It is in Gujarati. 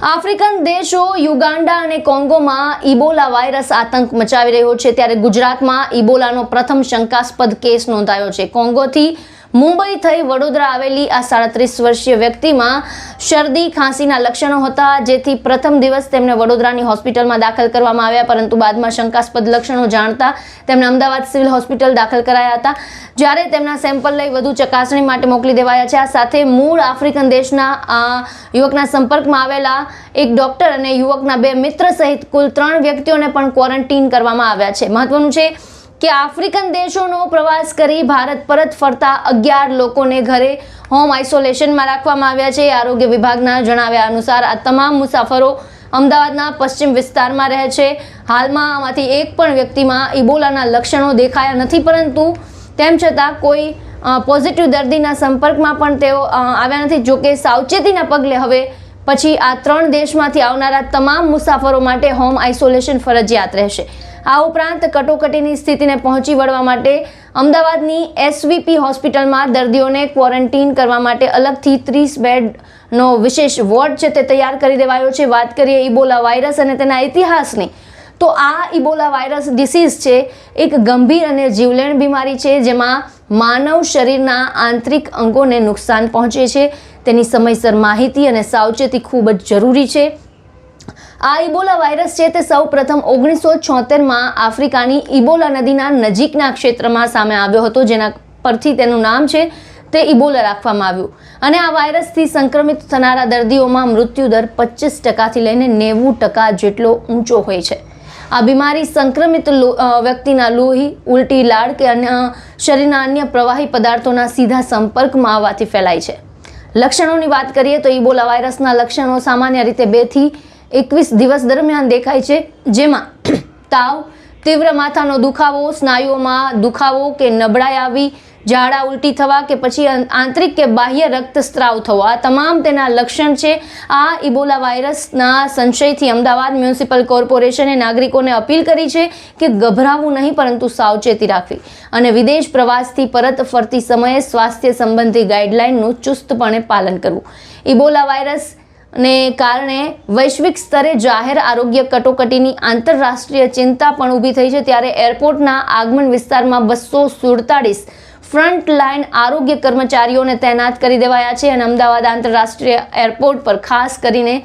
આફ્રિકન દેશો યુગાન્ડા અને કોંગોમાં ઇબોલા વાયરસ આતંક મચાવી રહ્યો છે, ત્યારે ગુજરાતમાં ઇબોલાનો પ્રથમ શંકાસ્પદ કેસ નોંધાયો છે। કોંગોથી મુંબઈ થઈ વડોદરા આવેલી આ 37 વર્ષીય વ્યક્તિમાં શરદી ખાંસીના લક્ષણો હતા, જેથી પ્રથમ દિવસ તેમને વડોદરાની હોસ્પિટલમાં દાખલ કરવામાં આવ્યા, પરંતુ બાદમાં શંકાસ્પદ લક્ષણો જાણતા તેમને અમદાવાદ સિવિલ હોસ્પિટલ દાખલ કરાયા હતા, જ્યારે તેમના સેમ્પલ લઈ વધુ ચકાસણી માટે મોકલી દેવાયા છે। આ સાથે મૂળ આફ્રિકન દેશના યુવકના સંપર્કમાં આવેલા એક ડોક્ટર અને યુવકના 2 મિત્ર સહિત કુલ 3 વ્યક્તિઓને પણ ક્વોરન્ટીન કરવામાં આવ્યા છે। મહત્વનું છે કે આફ્રિકન દેશોનો પ્રવાસ કરી ભારત પરત ફરતા 11 લોકોને ઘરે હોમ આઇસોલેશનમાં રાખવામાં આવ્યા છે। આરોગ્ય વિભાગના જણાવ્યા અનુસાર આ તમામ મુસાફરો અમદાવાદના પશ્ચિમ વિસ્તારમાં રહે છે। હાલમાં આમાંથી એક પણ વ્યક્તિમાં ઇબોલાના લક્ષણો દેખાયા નથી, પરંતુ તેમ છતાં કોઈ પોઝિટિવ દર્દીના સંપર્કમાં પણ તેઓ આવ્યા નથી। જોકે સાવચેતીના પગલે હવે પછી આ 3 દેશમાંથી આવનારા તમામ મુસાફરો માટે હોમ આઇસોલેશન ફરજિયાત રહેશે। આ ઉપરાંત કટોકટીની સ્થિતિને પહોંચી વળવા માટે અમદાવાદની એસવીપી હોસ્પિટલમાં દર્દીઓને ક્વોરન્ટીન કરવા માટે અલગથી 30 બેડનો વિશેષ વોર્ડ છે તે તૈયાર કરી દેવાયો છે। વાત કરીએ ઇબોલા વાયરસ અને તેના ઇતિહાસની, તો આ ઇબોલા વાયરસ ડિસીઝ છે એક ગંભીર અને જીવલેણ બીમારી છે, જેમાં માનવ શરીરના આંતરિક અંગોને નુકસાન પહોંચે છે। તેની સમયસર માહિતી અને સાવચેતી ખૂબ જ જરૂરી છે। આ ઇબોલા વાયરસ છે તે સૌ પ્રથમ 1976માં આફ્રિકાની ઇબોલા નદીના નજીકના ક્ષેત્રમાં સામે આવ્યો હતો, જેના પરથી તેનું નામ છે તે ઇબોલા રાખવામાં આવ્યું, અને આ વાયરસથી સંક્રમિત થનારા દર્દીઓમાં મૃત્યુ દર 25% લઈને 90% જેટલો ઊંચો હોય છે। આ બીમારી સંક્રમિત વ્યક્તિના લોહી, ઉલટી, લાળ કે અન્ય શરીરના અન્ય પ્રવાહી પદાર્થોના સીધા સંપર્કમાં આવવાથી ફેલાય છે। લક્ષણોની વાત કરીએ તો ઇબોલા વાયરસના લક્ષણો સામાન્ય રીતે 2 થી 21 દિવસ દરમિયાન દેખાય છે, જેમાં તાવ, તીવ્ર માથાનો દુખાવો, સ્નાયુઓમાં દુખાવો કે નબળાઈ આવી, ઝાડા ઉલટી થવા કે પછી આંતરિક કે બાહ્ય રક્તસ્રાવ થવો, આ તમામ તેના લક્ષણ છે। આ ઇબોલા વાયરસના સંશયથી અમદાવાદ મ્યુનિસિપલ કોર્પોરેશને નાગરિકોને અપીલ કરી છે કે ગભરાવું નહીં, પરંતુ સાવચેતી રાખવી અને વિદેશ પ્રવાસથી પરત ફરતી સમયે સ્વાસ્થ્ય સંબંધી ગાઈડલાઇનનું ચુસ્તપણે પાલન કરવું। ઇબોલા વાયરસ ને કારણે વૈશ્વિક સ્તરે જાહેર આરોગ્ય કટોકટીની આંતરરાષ્ટ્રીય ચિંતા પણ ઊભી થઈ છે, ત્યારે એરપોર્ટના આગમન વિસ્તારમાં 247 ફ્રન્ટલાઇન આરોગ્ય કર્મચારીઓને તૈનાત કરી દેવાયા છે, અને અમદાવાદ આંતરરાષ્ટ્રીય એરપોર્ટ પર ખાસ કરીને